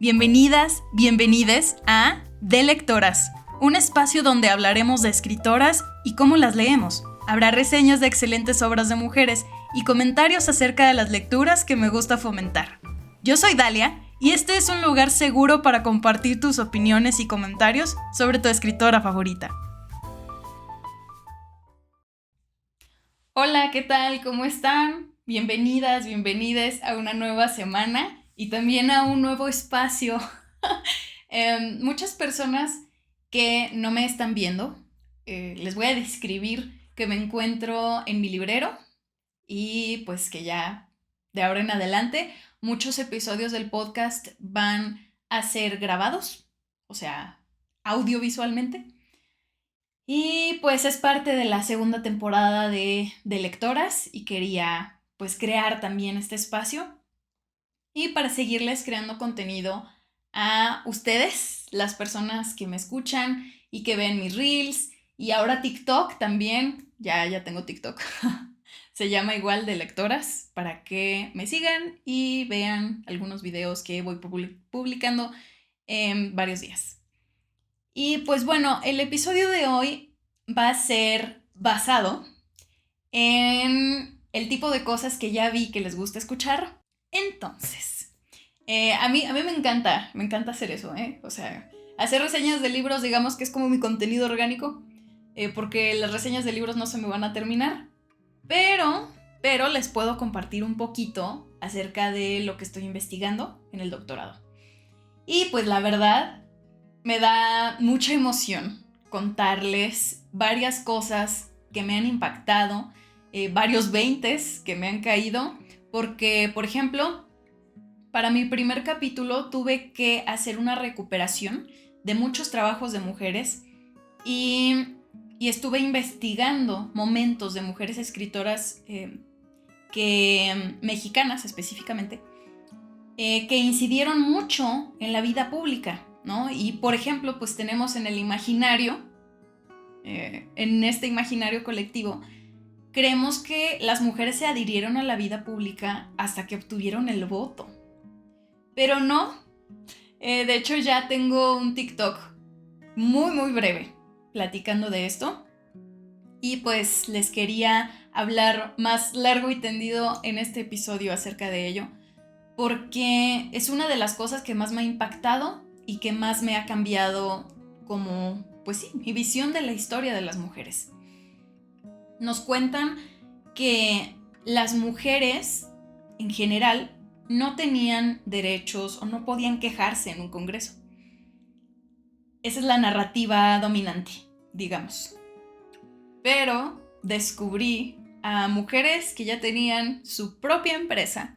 Bienvenidas, bienvenides a De Lectoras, un espacio donde hablaremos de escritoras y cómo las leemos. Habrá reseñas de excelentes obras de mujeres y comentarios acerca de las lecturas que me gusta fomentar. Yo soy Dalia y este es un lugar seguro para compartir tus opiniones y comentarios sobre tu escritora favorita. Hola, ¿qué tal? ¿Cómo están? Bienvenidas, bienvenides a una nueva semana y también a un nuevo espacio. Muchas personas que no me están viendo, les voy a describir que me encuentro en mi librero y pues que ya de ahora en adelante muchos episodios del podcast van a ser grabados, o sea, audiovisualmente. Y pues es parte de la segunda temporada de Lectoras y quería pues crear también este espacio y para seguirles creando contenido a ustedes, las personas que me escuchan y que ven mis reels y ahora TikTok también, ya tengo TikTok, se llama igual de Lectoras para que me sigan y vean algunos videos que voy publicando en varios días. Y pues bueno, el episodio de hoy va a ser basado en el tipo de cosas que ya vi que les gusta escuchar. Entonces, a mí me encanta hacer eso, o sea, hacer reseñas de libros, digamos que es como mi contenido orgánico, porque las reseñas de libros no se me van a terminar, pero les puedo compartir un poquito acerca de lo que estoy investigando en el doctorado. Y pues la verdad, me da mucha emoción contarles varias cosas que me han impactado, varios veintes que me han caído, porque, por ejemplo, para mi primer capítulo tuve que hacer una recuperación de muchos trabajos de mujeres y estuve investigando momentos de mujeres escritoras mexicanas específicamente, que incidieron mucho en la vida pública, ¿no? Y por ejemplo, pues tenemos en el imaginario, en este imaginario colectivo, creemos que las mujeres se adhirieron a la vida pública hasta que obtuvieron el voto. Pero no. De hecho, ya tengo un TikTok muy breve platicando de esto. Y pues les quería hablar más largo y tendido en este episodio acerca de ello, porque es una de las cosas que más me ha impactado y que más me ha cambiado como, pues sí, mi visión de la historia de las mujeres. Nos cuentan que las mujeres, en general, no tenían derechos o no podían quejarse en un congreso. Esa es la narrativa dominante, digamos. Pero descubrí a mujeres que ya tenían su propia empresa,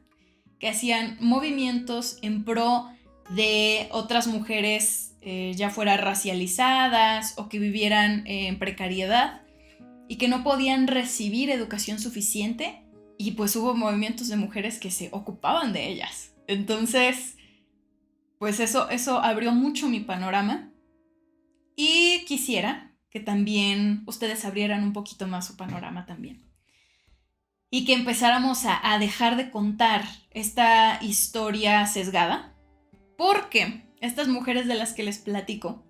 que hacían movimientos en pro de otras mujeres, ya fuera racializadas o que vivieran en precariedad y que no podían recibir educación suficiente, y pues hubo movimientos de mujeres que se ocupaban de ellas. Entonces, pues eso abrió mucho mi panorama y quisiera que también ustedes abrieran un poquito más su panorama también. Y que empezáramos a dejar de contar esta historia sesgada, porque estas mujeres de las que les platico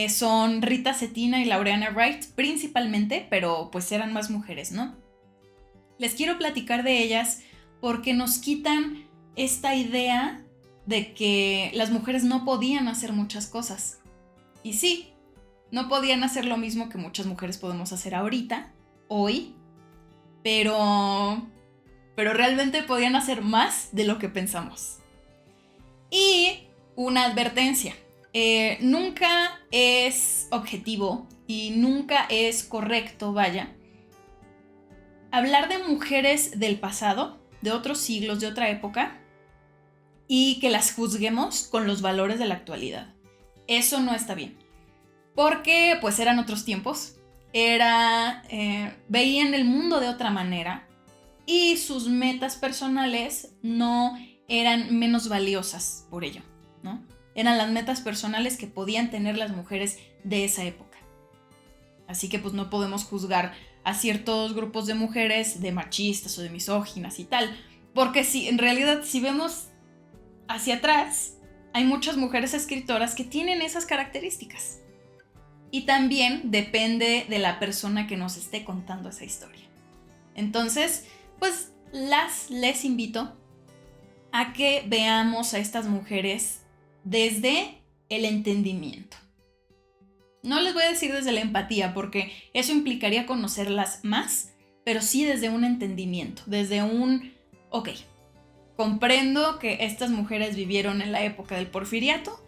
son Rita Cetina y Laureana Wright principalmente, pero pues eran más mujeres, ¿no? Les quiero platicar de ellas porque nos quitan esta idea de que las mujeres no podían hacer muchas cosas. Y sí, no podían hacer lo mismo que muchas mujeres podemos hacer ahorita, hoy, pero realmente podían hacer más de lo que pensamos. Y una advertencia, nunca es objetivo y nunca es correcto, hablar de mujeres del pasado, de otros siglos, de otra época, y que las juzguemos con los valores de la actualidad. Eso no está bien, porque pues eran otros tiempos, veían el mundo de otra manera y sus metas personales no eran menos valiosas por ello, ¿no? Eran las metas personales que podían tener las mujeres de esa época. Así que pues no podemos juzgar a ciertos grupos de mujeres de machistas o de misóginas y tal, porque en realidad si vemos hacia atrás, hay muchas mujeres escritoras que tienen esas características. Y también depende de la persona que nos esté contando esa historia. Entonces, pues les invito a que veamos a estas mujeres desde el entendimiento. No les voy a decir desde la empatía, porque eso implicaría conocerlas más, pero sí desde un entendimiento, desde un, ok, comprendo que estas mujeres vivieron en la época del Porfiriato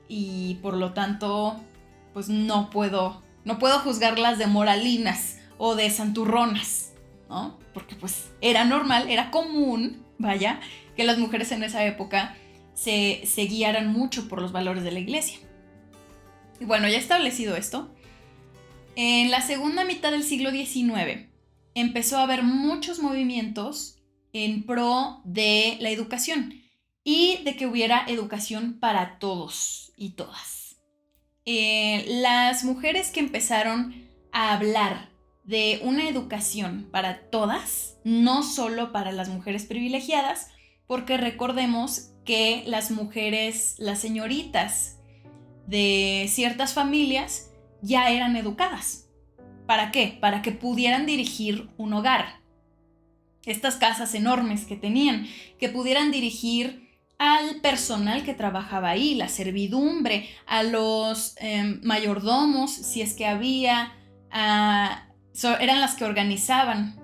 y por lo tanto, pues no puedo juzgarlas de moralinas o de santurronas, ¿no? Porque pues era normal, era común, vaya, que las mujeres en esa época se guiaran mucho por los valores de la iglesia. Y bueno, ya establecido esto, en la segunda mitad del siglo XIX empezó a haber muchos movimientos en pro de la educación y de que hubiera educación para todos y todas. Las mujeres que empezaron a hablar de una educación para todas, no solo para las mujeres privilegiadas, porque recordemos que las mujeres, las señoritas de ciertas familias ya eran educadas. ¿Para qué? Para que pudieran dirigir un hogar. Estas casas enormes que tenían, que pudieran dirigir al personal que trabajaba ahí, la servidumbre, a los mayordomos, si es que había, eran las que organizaban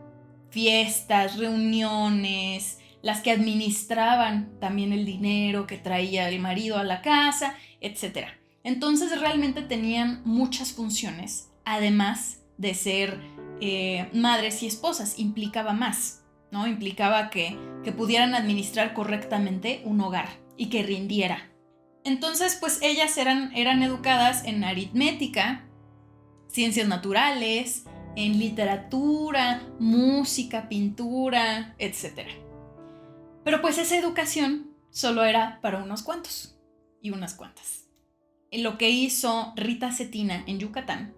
fiestas, reuniones, las que administraban también el dinero que traía el marido a la casa, etc. Entonces realmente tenían muchas funciones, además de ser madres y esposas, implicaba más, ¿no? Implicaba que pudieran administrar correctamente un hogar y que rindiera. Entonces, pues ellas eran educadas en aritmética, ciencias naturales, en literatura, música, pintura, etc. Pero pues esa educación solo era para unos cuantos y unas cuantas. Lo que hizo Rita Cetina en Yucatán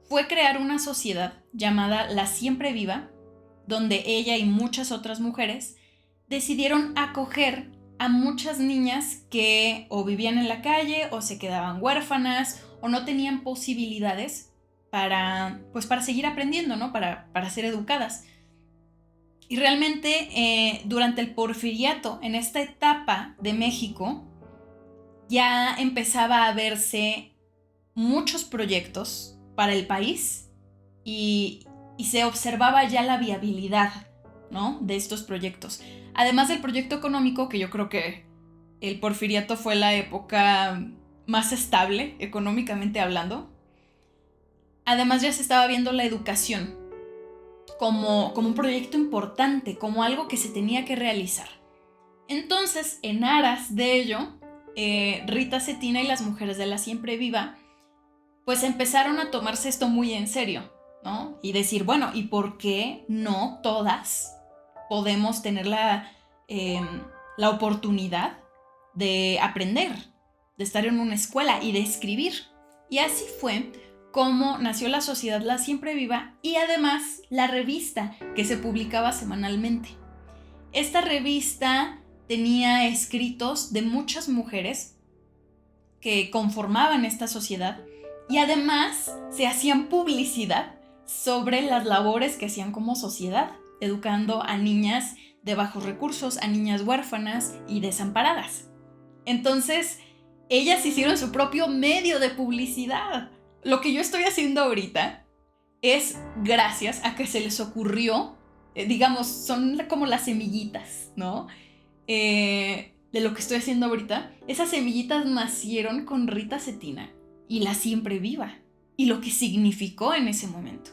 fue crear una sociedad llamada La Siempre Viva, donde ella y muchas otras mujeres decidieron acoger a muchas niñas que o vivían en la calle o se quedaban huérfanas o no tenían posibilidades para seguir aprendiendo, ¿no? Para ser educadas. Y realmente durante el Porfiriato, en esta etapa de México, ya empezaba a verse muchos proyectos para el país y se observaba ya la viabilidad, ¿no?, de estos proyectos. Además del proyecto económico, que yo creo que el Porfiriato fue la época más estable económicamente hablando. Además ya se estaba viendo la educación como un proyecto importante, como algo que se tenía que realizar. Entonces, en aras de ello, Rita Cetina y las mujeres de La Siempre Viva pues empezaron a tomarse esto muy en serio, ¿no? Y decir, bueno, ¿y por qué no todas podemos tener la oportunidad de aprender, de estar en una escuela y de escribir? Y así fue como nació la Sociedad La Siempre Viva y además la revista que se publicaba semanalmente. Esta revista tenía escritos de muchas mujeres que conformaban esta sociedad y además se hacían publicidad sobre las labores que hacían como sociedad, educando a niñas de bajos recursos, a niñas huérfanas y desamparadas. Entonces, ellas hicieron su propio medio de publicidad. Lo que yo estoy haciendo ahorita es gracias a que se les ocurrió, digamos, son como las semillitas, ¿no? De lo que estoy haciendo ahorita. Esas semillitas nacieron con Rita Cetina y La Siempre Viva y lo que significó en ese momento.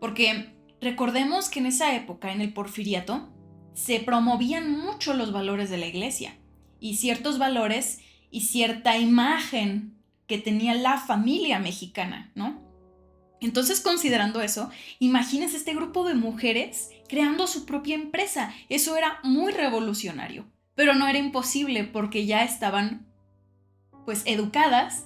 Porque recordemos que en esa época, en el Porfiriato, se promovían mucho los valores de la iglesia y ciertos valores y cierta imagen que tenía la familia mexicana, ¿no? Entonces, considerando eso, imagínense este grupo de mujeres creando su propia empresa. Eso era muy revolucionario, pero no era imposible porque ya estaban, pues, educadas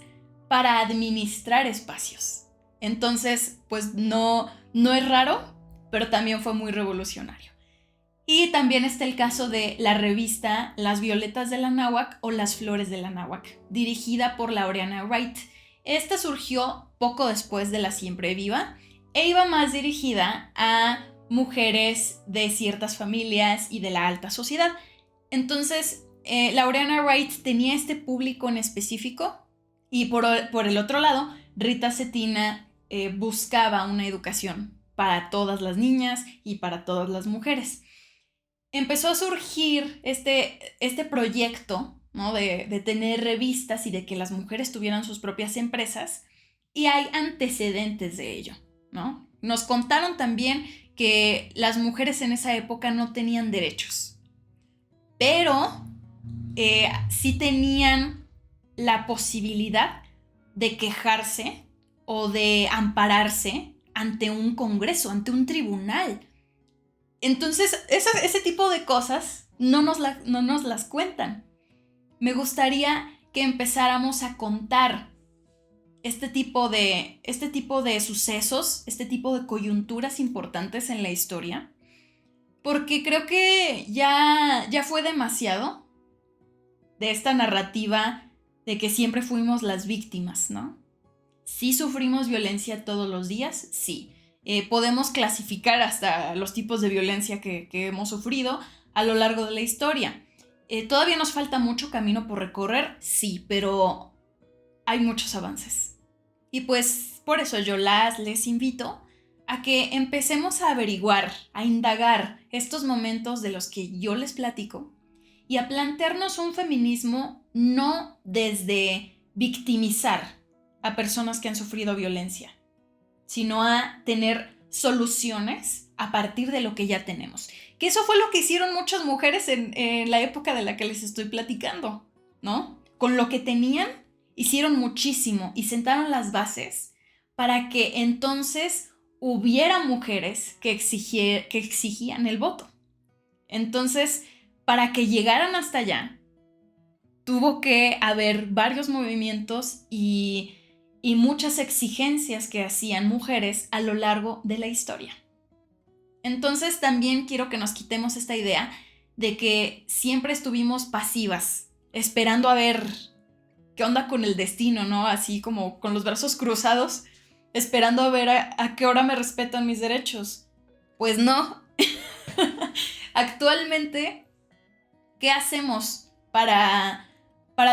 para administrar espacios. Entonces, pues, no es raro, pero también fue muy revolucionario. Y también está el caso de la revista Las Violetas de la Náhuac o Las Flores de la Náhuac, dirigida por Laureana Wright. Esta surgió poco después de La Siempre Viva e iba más dirigida a mujeres de ciertas familias y de la alta sociedad. Entonces, Laureana Wright tenía este público en específico y por el otro lado, Rita Cetina buscaba una educación para todas las niñas y para todas las mujeres. Empezó a surgir este proyecto, ¿no? de tener revistas y de que las mujeres tuvieran sus propias empresas, y hay antecedentes de ello, ¿no? Nos contaron también que las mujeres en esa época no tenían derechos, pero sí tenían la posibilidad de quejarse o de ampararse ante un congreso, ante un tribunal. Entonces, ese tipo de cosas no nos las cuentan. Me gustaría que empezáramos a contar este tipo de sucesos, este tipo de coyunturas importantes en la historia, porque creo que ya fue demasiado de esta narrativa de que siempre fuimos las víctimas, ¿no? ¿Sí sufrimos violencia todos los días? Sí. Podemos clasificar hasta los tipos de violencia que hemos sufrido a lo largo de la historia. ¿Todavía nos falta mucho camino por recorrer? Sí, pero hay muchos avances. Y pues por eso yo les invito a que empecemos a averiguar, a indagar estos momentos de los que yo les platico y a plantearnos un feminismo no desde victimizar a personas que han sufrido violencia, sino a tener soluciones a partir de lo que ya tenemos. Que eso fue lo que hicieron muchas mujeres en la época de la que les estoy platicando, ¿no? Con lo que tenían, hicieron muchísimo y sentaron las bases para que entonces hubiera mujeres que exigían el voto. Entonces, para que llegaran hasta allá, tuvo que haber varios movimientos y muchas exigencias que hacían mujeres a lo largo de la historia. Entonces también quiero que nos quitemos esta idea de que siempre estuvimos pasivas, esperando a ver qué onda con el destino, ¿no? Así como con los brazos cruzados, esperando a ver a qué hora me respetan mis derechos. Pues no. Actualmente, ¿qué hacemos para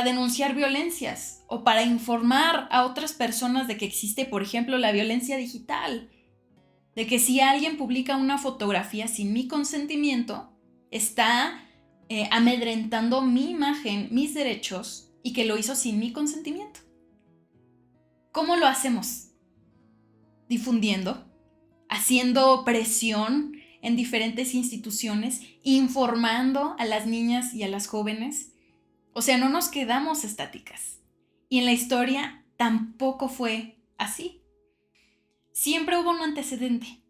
denunciar violencias o para informar a otras personas de que existe, por ejemplo, la violencia digital? De que si alguien publica una fotografía sin mi consentimiento, está amedrentando mi imagen, mis derechos, y que lo hizo sin mi consentimiento. ¿Cómo lo hacemos? Difundiendo, haciendo presión en diferentes instituciones, informando a las niñas y a las jóvenes. O sea, no nos quedamos estáticas. Y en la historia tampoco fue así. Siempre hubo un antecedente.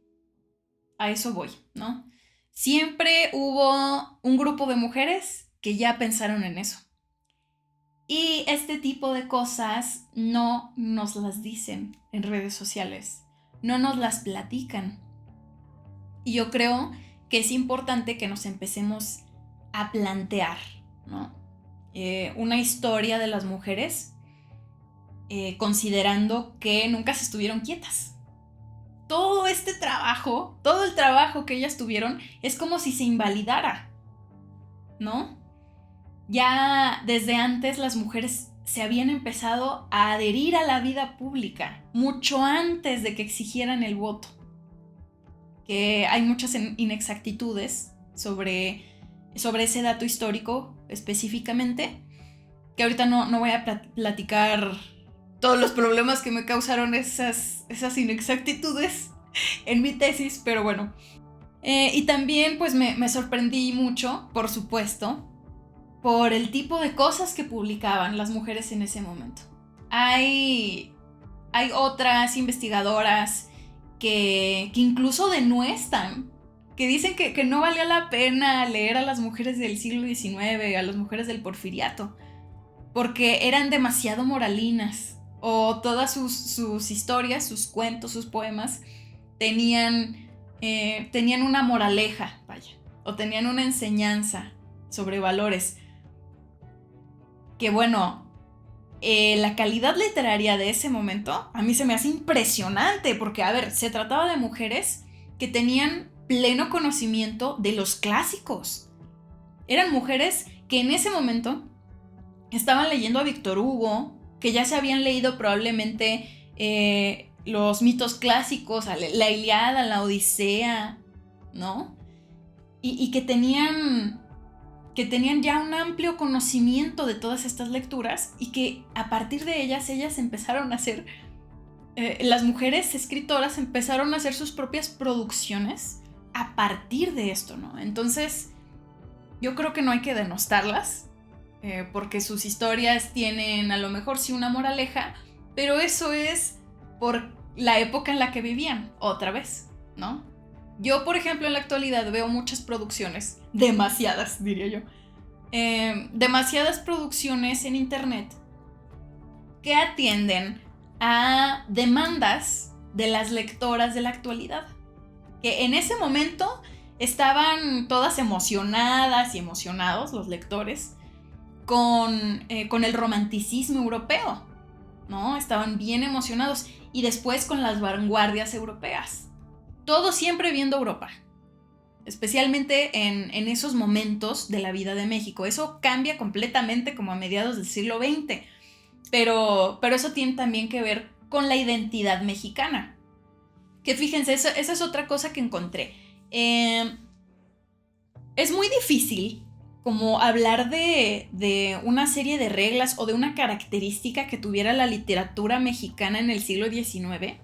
A eso voy, ¿no? Siempre hubo un grupo de mujeres que ya pensaron en eso. Y este tipo de cosas no nos las dicen en redes sociales, no nos las platican. Y yo creo que es importante que nos empecemos a plantear, ¿no? Una historia de las mujeres, considerando que nunca se estuvieron quietas. Todo este trabajo, todo el trabajo que ellas tuvieron, es como si se invalidara, ¿no? Ya desde antes las mujeres se habían empezado a adherir a la vida pública, mucho antes de que exigieran el voto. Que hay muchas inexactitudes sobre ese dato histórico específicamente, que ahorita no voy a platicar todos los problemas que me causaron esas inexactitudes en mi tesis, pero bueno. Y también pues me sorprendí mucho, por supuesto, por el tipo de cosas que publicaban las mujeres en ese momento. Hay otras investigadoras que incluso denuestan, que dicen que no valía la pena leer a las mujeres del siglo XIX, a las mujeres del Porfiriato, porque eran demasiado moralinas, o todas sus historias, sus cuentos, sus poemas tenían una moraleja, vaya. o tenían una enseñanza sobre valores. Que bueno, la calidad literaria de ese momento a mí se me hace impresionante, porque a ver, se trataba de mujeres que tenían pleno conocimiento de los clásicos. Eran mujeres que en ese momento estaban leyendo a Víctor Hugo, que ya se habían leído probablemente los mitos clásicos, la Ilíada, la Odisea, ¿no? Y que tenían ya un amplio conocimiento de todas estas lecturas, y que a partir de ellas empezaron a hacer, las mujeres escritoras empezaron a hacer sus propias producciones a partir de esto, ¿no? Entonces, yo creo que no hay que denostarlas, porque sus historias tienen a lo mejor sí una moraleja, pero eso es por la época en la que vivían, otra vez, ¿no? Yo, por ejemplo, en la actualidad veo muchas producciones, demasiadas, diría yo, demasiadas producciones en internet que atienden a demandas de las lectoras de la actualidad, que en ese momento estaban todas emocionadas y emocionados, los lectores, con el romanticismo europeo, ¿no? Estaban bien emocionados, y después con las vanguardias europeas. Todo siempre viendo Europa, especialmente en esos momentos de la vida de México. Eso cambia completamente como a mediados del siglo XX, pero eso tiene también que ver con la identidad mexicana. Que fíjense, esa es otra cosa que encontré. Es muy difícil como hablar de una serie de reglas o de una característica que tuviera la literatura mexicana en el siglo XIX,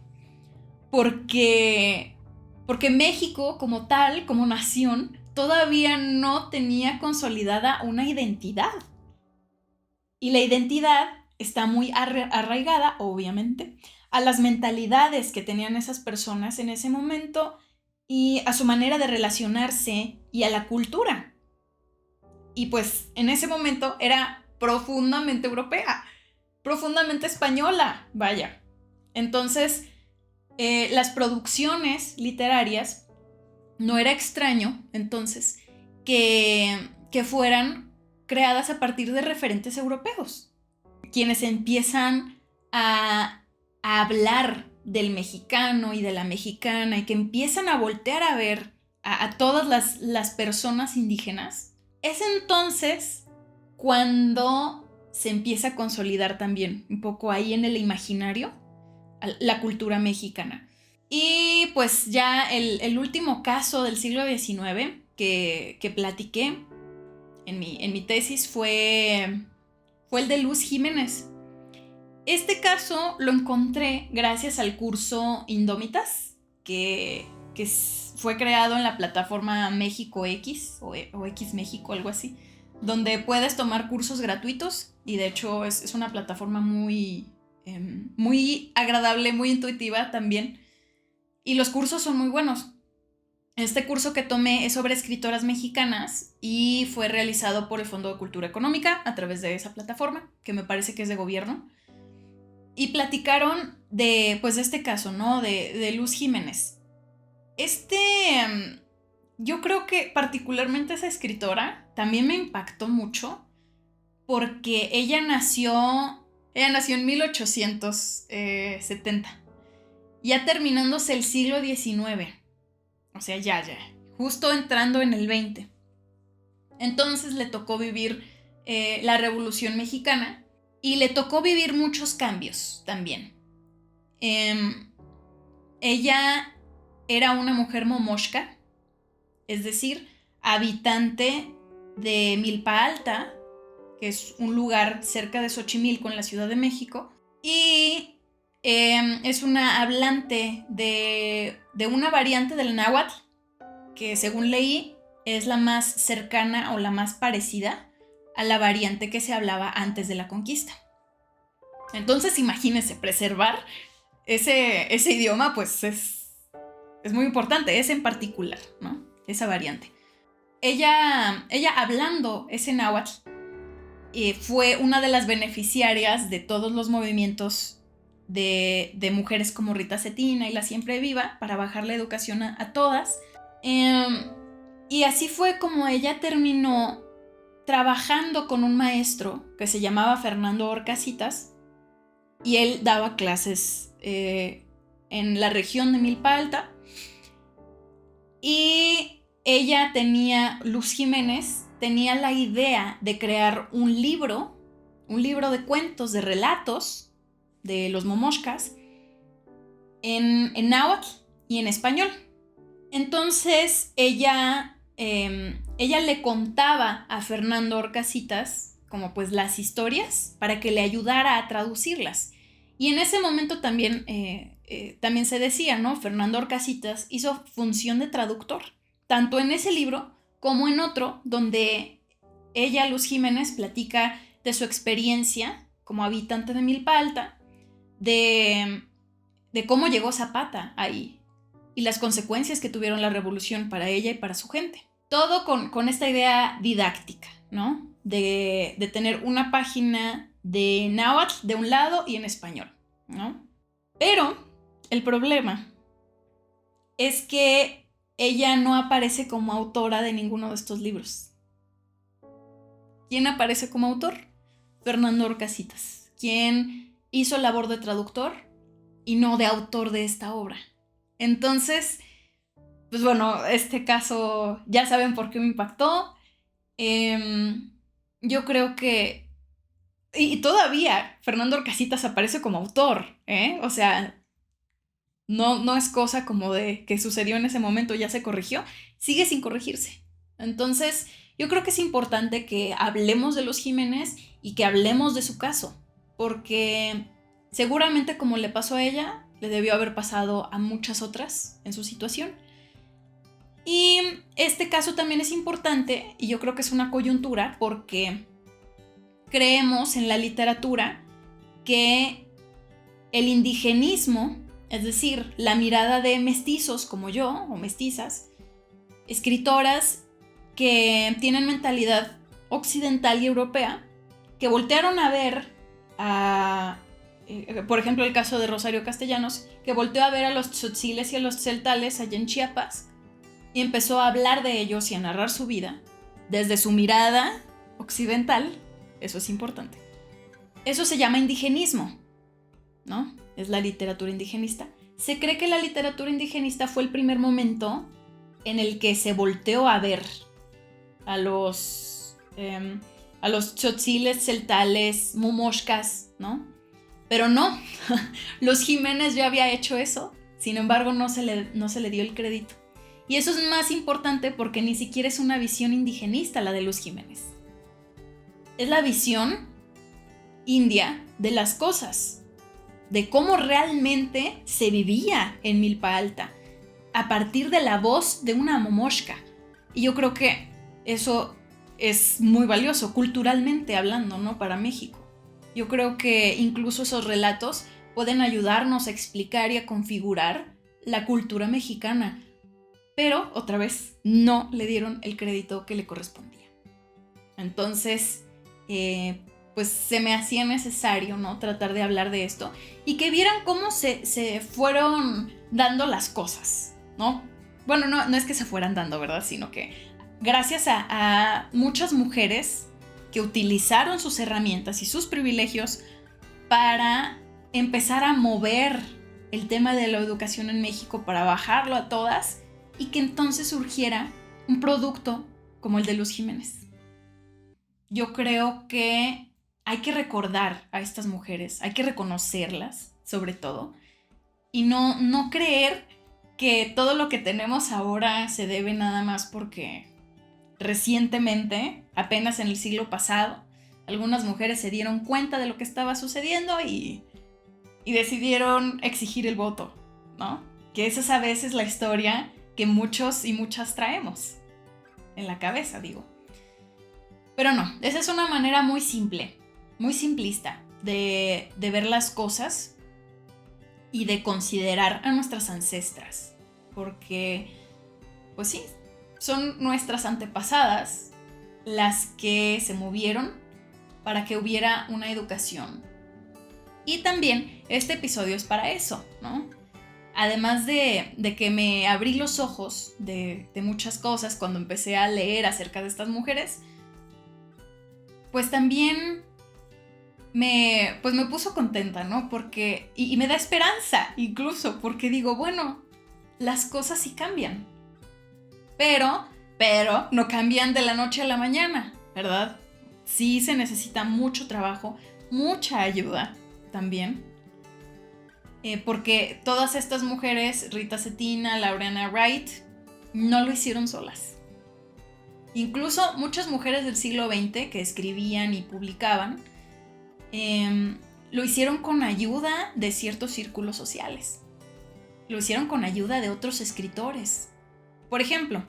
porque México como tal, como nación, todavía no tenía consolidada una identidad. Y la identidad está muy arraigada, obviamente, a las mentalidades que tenían esas personas en ese momento, y a su manera de relacionarse, y a la cultura. Y pues en ese momento era profundamente europea, profundamente española, vaya. Entonces, las producciones literarias, no era extraño entonces que fueran creadas a partir de referentes europeos, quienes empiezan a hablar del mexicano y de la mexicana, y que empiezan a voltear a ver a todas las personas indígenas. Es entonces cuando se empieza a consolidar también un poco ahí en el imaginario la cultura mexicana. Y pues ya el último caso del siglo XIX que platiqué en mi tesis fue el de Luz Jiménez. Este caso lo encontré gracias al curso Indómitas, que fue creado en la plataforma México X o X México, algo así, donde puedes tomar cursos gratuitos, y de hecho es una plataforma muy agradable, muy intuitiva también, y los cursos son muy buenos. Este curso que tomé es sobre escritoras mexicanas y fue realizado por el Fondo de Cultura Económica a través de esa plataforma, que me parece que es de gobierno. Y platicaron de este caso, ¿no? De Luz Jiménez. Yo creo que particularmente esa escritora también me impactó mucho, porque ella nació en 1870, ya terminándose el siglo XIX. O sea, ya, justo entrando en el XX. Entonces le tocó vivir la Revolución Mexicana, y le tocó vivir muchos cambios también. Ella era una mujer momoshka, es decir, habitante de Milpa Alta, que es un lugar cerca de Xochimilco, en la Ciudad de México, y es una hablante de una variante del náhuatl, que según leí es la más cercana o la más parecida a la variante que se hablaba antes de la conquista. Entonces imagínense, preservar ese idioma pues es muy importante, ese en particular, ¿no? Esa variante. Ella hablando ese náhuatl, fue una de las beneficiarias de todos los movimientos de mujeres como Rita Cetina y La Siempre Viva, para bajar la educación a todas. Y así fue como ella terminó trabajando con un maestro que se llamaba Fernando Horcasitas, y él daba clases en la región de Milpa Alta. Y Luz Jiménez, tenía la idea de crear un libro de cuentos, de relatos de los momoshkas en náhuatl y en español. Entonces ella le contaba a Fernando Horcasitas como pues las historias para que le ayudara a traducirlas. Y en ese momento también se decía, ¿no? Fernando Horcasitas hizo función de traductor, tanto en ese libro como en otro, donde Luz Jiménez, platica de su experiencia como habitante de Milpa Alta, de cómo llegó Zapata ahí y las consecuencias que tuvieron la revolución para ella y para su gente. Todo con esta idea didáctica, ¿no? De tener una página de náhuatl de un lado y en español, ¿no? Pero el problema es que ella no aparece como autora de ninguno de estos libros. ¿Quién aparece como autor? Fernando Horcasitas, quien hizo labor de traductor y no de autor de esta obra. Entonces, pues bueno, este caso ya saben por qué me impactó. Yo creo que... Y todavía Fernando Horcasitas aparece como autor, ¿eh? O sea, no es cosa como de que sucedió en ese momento, ya se corrigió, sigue sin corregirse. Entonces, yo creo que es importante que hablemos de los Jiménez y que hablemos de su caso, porque seguramente como le pasó a ella, le debió haber pasado a muchas otras en su situación. Y este caso también es importante, y yo creo que es una coyuntura, porque creemos en la literatura que el indigenismo, es decir, la mirada de mestizos como yo, o mestizas, escritoras que tienen mentalidad occidental y europea, que voltearon a ver por ejemplo, el caso de Rosario Castellanos, que volteó a ver a los tzotziles y a los tzeltales allá en Chiapas y empezó a hablar de ellos y a narrar su vida desde su mirada occidental. Eso es importante. Eso se llama indigenismo, ¿no? Es la literatura indigenista. Se cree que la literatura indigenista fue el primer momento en el que se volteó a ver a los tzotziles, tzeltales, momoshkas, ¿no? Pero no, los Jiménez ya había hecho eso, sin embargo no se le dio el crédito. Y eso es más importante porque ni siquiera es una visión indigenista la de Luz Jiménez. Es la visión india de las cosas, de cómo realmente se vivía en Milpa Alta, a partir de la voz de una momoshka. Y yo creo que eso es muy valioso, culturalmente hablando, ¿no? Para México. Yo creo que incluso esos relatos pueden ayudarnos a explicar y a configurar la cultura mexicana. Pero, otra vez, no le dieron el crédito que le correspondía. Entonces, pues se me hacía necesario, ¿no? Tratar de hablar de esto y que vieran cómo se fueron dando las cosas, ¿no? Bueno, no es que se fueran dando, ¿verdad? Sino que gracias a muchas mujeres que utilizaron sus herramientas y sus privilegios para empezar a mover el tema de la educación en México, para bajarlo a todas, y que entonces surgiera un producto como el de Luz Jiménez. Yo creo que hay que recordar a estas mujeres, hay que reconocerlas, sobre todo, y no creer que todo lo que tenemos ahora se debe nada más porque recientemente, apenas en el siglo pasado, algunas mujeres se dieron cuenta de lo que estaba sucediendo y decidieron exigir el voto, ¿no? Que esa es a veces la historia que muchos y muchas traemos en la cabeza, digo. Pero no, esa es una manera muy simple, muy simplista de ver las cosas y de considerar a nuestras ancestras. Porque, pues sí, son nuestras antepasadas las que se movieron para que hubiera una educación. Y también este episodio es para eso, ¿no? además de que me abrí los ojos de muchas cosas cuando empecé a leer acerca de estas mujeres, pues también me puso contenta, ¿no? Porque, y me da esperanza incluso, porque digo, bueno, las cosas sí cambian, pero no cambian de la noche a la mañana, ¿verdad? Sí se necesita mucho trabajo, mucha ayuda también, porque todas estas mujeres, Rita Cetina, Lorena Wright, no lo hicieron solas. Incluso muchas mujeres del siglo XX que escribían y publicaban, lo hicieron con ayuda de ciertos círculos sociales. Lo hicieron con ayuda de otros escritores. Por ejemplo,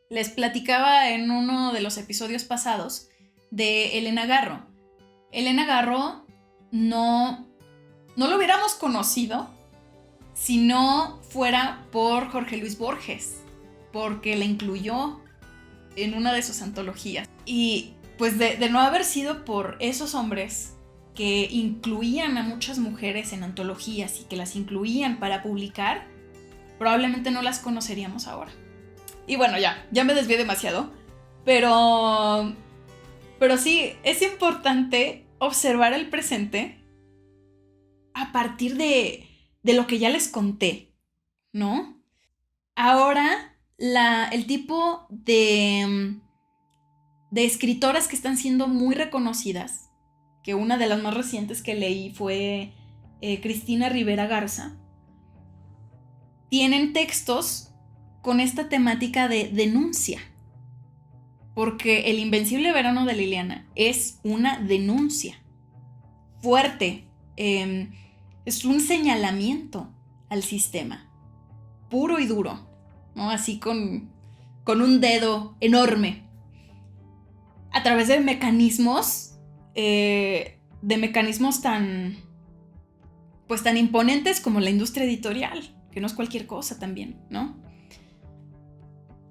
les platicaba en uno de los episodios pasados de Elena Garro. Elena Garro no lo hubiéramos conocido si no fuera por Jorge Luis Borges, porque la incluyó en una de sus antologías. Y pues de no haber sido por esos hombres que incluían a muchas mujeres en antologías y que las incluían para publicar, probablemente no las conoceríamos ahora. Y bueno, ya me desvié demasiado, pero sí, es importante observar el presente a partir de lo que ya les conté, ¿no? Ahora, el tipo de escritoras que están siendo muy reconocidas, que una de las más recientes que leí fue Cristina Rivera Garza, tienen textos con esta temática de denuncia, porque El Invencible Verano de Liliana es una denuncia fuerte, es un señalamiento al sistema, puro y duro, ¿no? Así con un dedo enorme, a través de mecanismos tan imponentes como la industria editorial, que no es cualquier cosa también, ¿no?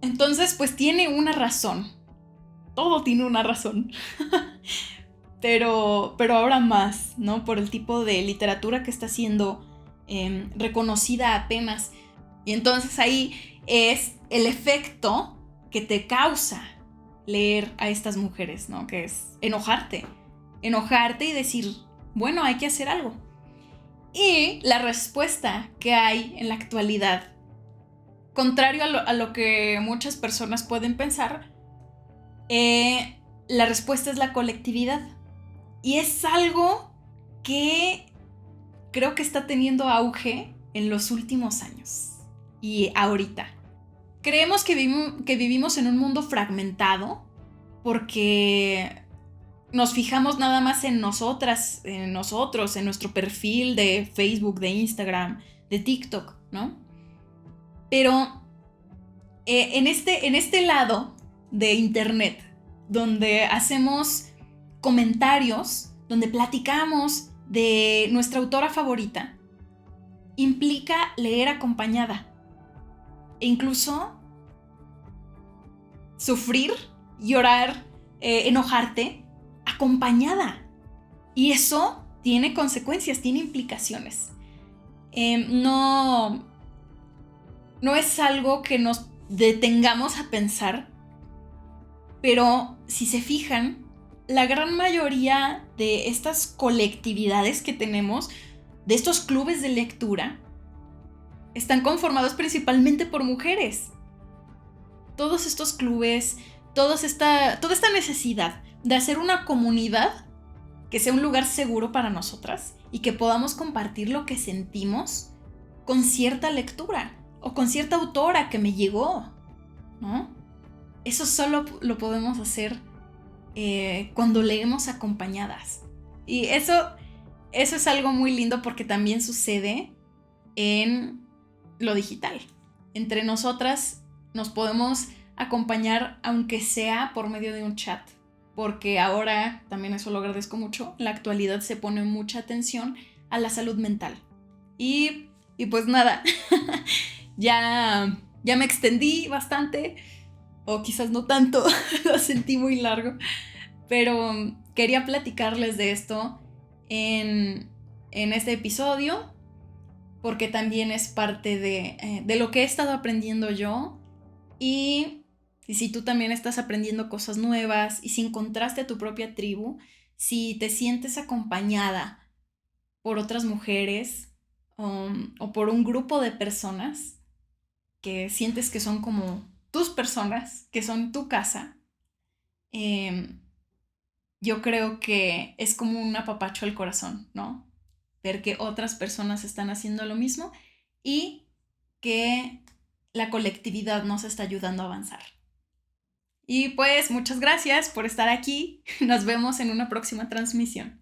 Entonces, pues tiene una razón. Todo tiene una razón. pero ahora más, ¿no? Por el tipo de literatura que está siendo reconocida apenas. Y entonces ahí es el efecto que te causa leer a estas mujeres, ¿no? Que es enojarte y decir, bueno, hay que hacer algo. Y la respuesta que hay en la actualidad, contrario a lo que muchas personas pueden pensar, la respuesta es la colectividad. Y es algo que creo que está teniendo auge en los últimos años y ahorita. Creemos que vivimos en un mundo fragmentado porque nos fijamos nada más en nosotras, en nosotros, en nuestro perfil de Facebook, de Instagram, de TikTok, ¿no? Pero en este lado de internet, donde hacemos comentarios, donde platicamos de nuestra autora favorita, implica leer acompañada e incluso sufrir, llorar, enojarte acompañada. Y eso tiene consecuencias, tiene implicaciones. No es algo que nos detengamos a pensar, pero si se fijan, la gran mayoría de estas colectividades que tenemos, de estos clubes de lectura, están conformados principalmente por mujeres. Todos estos clubes, toda esta necesidad de hacer una comunidad que sea un lugar seguro para nosotras y que podamos compartir lo que sentimos con cierta lectura o con cierta autora que me llegó, ¿no? Eso solo lo podemos hacer cuando leemos acompañadas. Y eso es algo muy lindo porque también sucede en lo digital. Entre nosotras nos podemos acompañar, aunque sea por medio de un chat, porque ahora, también eso lo agradezco mucho, en la actualidad se pone mucha atención a la salud mental. Y pues nada, ya me extendí bastante, o quizás no tanto, lo sentí muy largo, pero quería platicarles de esto en este episodio. porque también es parte de lo que he estado aprendiendo yo. Y si tú también estás aprendiendo cosas nuevas y si encontraste a tu propia tribu, si te sientes acompañada por otras mujeres, o por un grupo de personas que sientes que son como tus personas, que son tu casa, em, yo creo que es como un apapacho al corazón, ¿no? Ver que otras personas están haciendo lo mismo y que la colectividad nos está ayudando a avanzar. Y pues muchas gracias por estar aquí. Nos vemos en una próxima transmisión.